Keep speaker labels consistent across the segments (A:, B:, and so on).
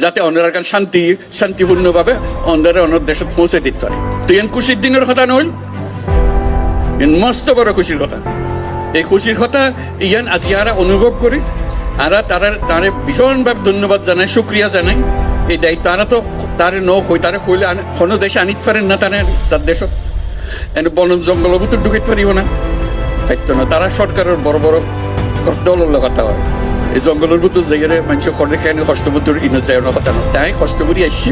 A: যাতে অন্যরা কান শান্তিপূর্ণভাবে অন্যরা অন্য দেশে পৌঁছে দিতে পারে। তো এন খুশির দিনের কথা নইল, এন মস্ত বড় খুশির কথা। এই খুশির কথা ইয়ান আজি আরা অনুভব করি, আরা তারে ভীষণভাবে ধন্যবাদ জানাই, শুক্রিয়া জানাই। এই দায়িত্ব আরা তো তারে নই, তারে কইলে কোনো দেশে আনিতে পারেন না, তার দেশত এনে বন জঙ্গল ভিতর ঢুকাইতে পারিব না, পাইতো না। তারা সরকারের বড় বড় দলের কথা হয়, এই জঙ্গলের ভিতর জায়গায় মানুষ করে কেন কষ্ট ভিতর ইনো যায় না কথা না। তাই কষ্ট করি আসছি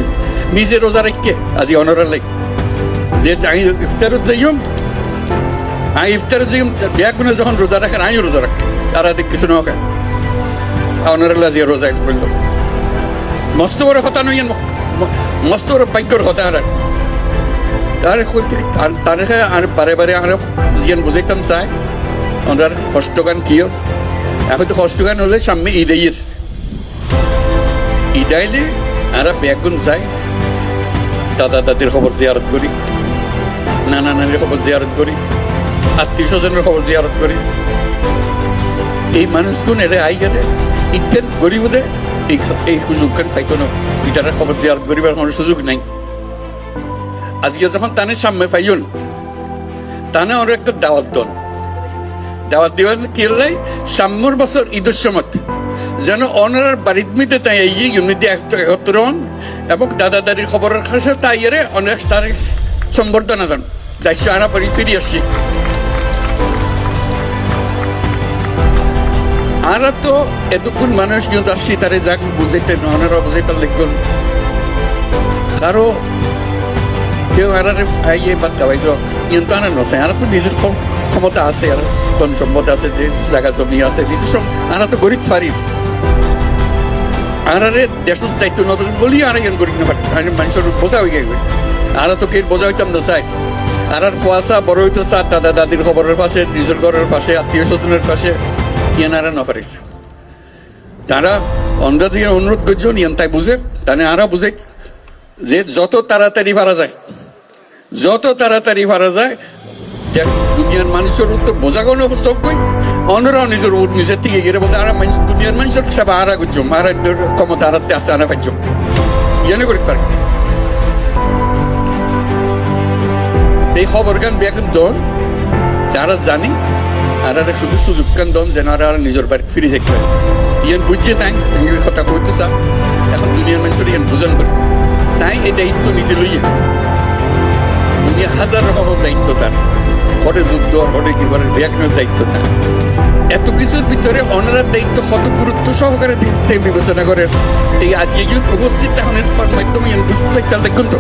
A: নিজে রোজা রাখকে আজি অনরার লাগে যে আমি ইফতারত যাইম, আমি ইফতারত যাইম ব্যাগুনে যখন রোজা রাখেন আমিও রোজা রাখি, আর আদিক কিছু না খায় অনরাল আজি রোজা করল। মস্ত বড় কথা নই, মস্ত বড় বাক্যর কথা। আর তার আর বারে বারে আর জিয়ান বুঝাইতাম চাই ওনার কষ্টগান কি এখন তো কষ্টগান হলে সামনে ঈদ আইলে আর ব্যাগুন যাই, দাদা দাদির খবর জিয়ারত করি, নানা নানির খবর জিয়ারত করি, আত্মীয় স্বজনের খবর জিয়ারত করি। এই মানুষগুন এরা আই গেলে ইটেন গরিবদে এই সুযোগখান পাইতো না, ইটার খবর জিয়ারত করিবার কোনো সুযোগ নাই। আজকে যখন তানে সামনে পাইন তানে ওর একটা দাওয়াত দন, দাওয়াত দিবেন কি হলাই সাম্যর বছর ঈদের সময় যেন অনার বাড়ির মধ্যে তাই এই ইউনিটি একত্র হন এবং দাদা দাদির খবরের কাছে তাই এরে অনেক তার সম্বর্ধনা দেন। দায়িত্ব আনা পরি ফিরে আসছি। আর তো এতক্ষণ মানুষ কিন্তু আসছি তারে যাক বুঝাইতে অনারা বুঝাইতে লিখবেন কারো কেউ আর আইয়ে বার্তা পাইছ কিন্তু আনা নসাই আর তো নিজের ক্ষমতা আছে, আর ধন সম্পদ আছে, যে জায়গা জমি আছে নিজের সব আনা তো গরিব পারি আর দেশের চাইতো নতুন বলি আর ইয়ান গরিব না পারি মানুষের বোঝা হয়ে গেবে। আর তো কে বোঝা হইতাম না চাই আর ফুয়াশা বড় হইতো চা দাদা দাদির খবরের পাশে, নিজের ঘরের পাশে, আত্মীয় স্বজনের পাশে ইয়ান আর না পারিস। তারা অন্ধ্রা থেকে অনুরোধ করছেন ইয়ান তাই বুঝে তাহলে আরা বুঝে যে যত তাড়াতাড়ি ভাড়া যায়, যত তাড়াতাড়ি ভাড়া যায় দুনিয়ার মানুষের তো বোঝা কোনো চোখই অন্যরাও নিজের নিজের থেকে গিয়ে বলতে আর দুনিয়ার মানুষের সব আরা করছম আর ক্ষমতা আরাতে আসতে আনা পাইছম ইয়ে করতে পারে। এই খবর গান বেগুন দন যারা জানি আর শুধু সুযোগ গান দন যেন আর নিজের বাড়ি ফিরে যেতে পারে। ইয়ান বুঝছে তাই তুমি কথা কইতে চা এখন দুনিয়ার মানুষের ইয়ান বুঝান করে তাই এই দায়িত্ব নিজে লইয়া দুনিয়া হাজার রকমের দায়িত্ব তার, হরে যুদ্ধ হরে কি করে ব্যাগনের দায়িত্ব তার। এত কিছুর ভিতরে অনারার দায়িত্ব কত গুরুত্ব সহকারে বিবেচনা করে এই আজকে উপস্থিত এখনের মাধ্যমে বুঝতে দেখুন তো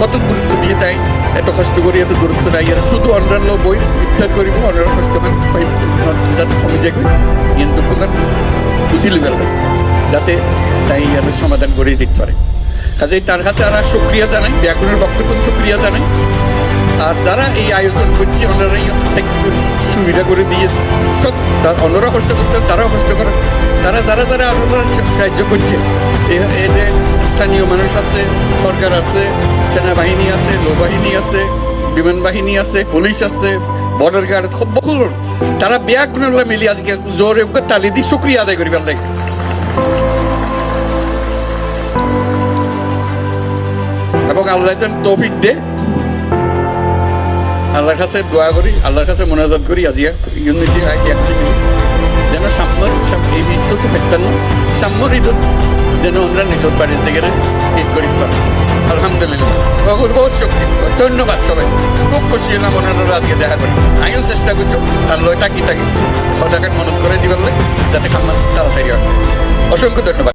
A: কত গুরুত্ব দিয়ে তাই এত কষ্ট করি, এত গুরুত্ব নাই শুধু অন্যান্য বই ইফতার করিব অন্যান্য কষ্ট যাতে কমে যায় ইয়ান দুঃখগান বুঝিলি গেল যাতে তাই ইয়ার সমাধান করে দিতে পারে। কাজেই তার কাছে আর শুক্রিয়া জানাই, ব্যাকরণের বক্তব্য শুক্রিয়া জানাই। আর যারা এই আয়োজন করছে ওনারা সুবিধা করে দিয়ে সব অন্যরা কষ্ট করতে তারাও কষ্ট করে, তারা যারা যারা আপনারা সাহায্য করছে এতে স্থানীয় মানুষ আছে, সরকার আছে, সেনাবাহিনী আছে, নৌবাহিনী আছে, বিমান বাহিনী আছে, পুলিশ আছে, বর্ডার গার্ড বহু তারা ব্যাকরণগুলো মিলি আজকে জোরে তালি দিয়ে শুক্রিয়া আদায় করিবার লাগে। এবং আল্লাহ যেন তৌফিক দে, আল্লাহর কাছে দোয়া করি, আল্লাহর কাছে মোনাজাত করি আজিয়া ইউনিটি যেন সাম্যর এই ঈদ তো ফেরতাম না, সাম্যর ঈদ যেন আমরা নিজের বাড়ির থেকে ঈদ করি পারি। আলহামদুলিল্লাহ বহুত বহুত ধন্যবাদ সবাই, খুব খুশি হলাম ওনারা আজকে দেখা করি। আমিও চেষ্টা করছি আর লয় তাকি সজাগার মনত করে দিবার যাতে খাম্মা তাড়াতাড়ি হয়। অসংখ্য ধন্যবাদ।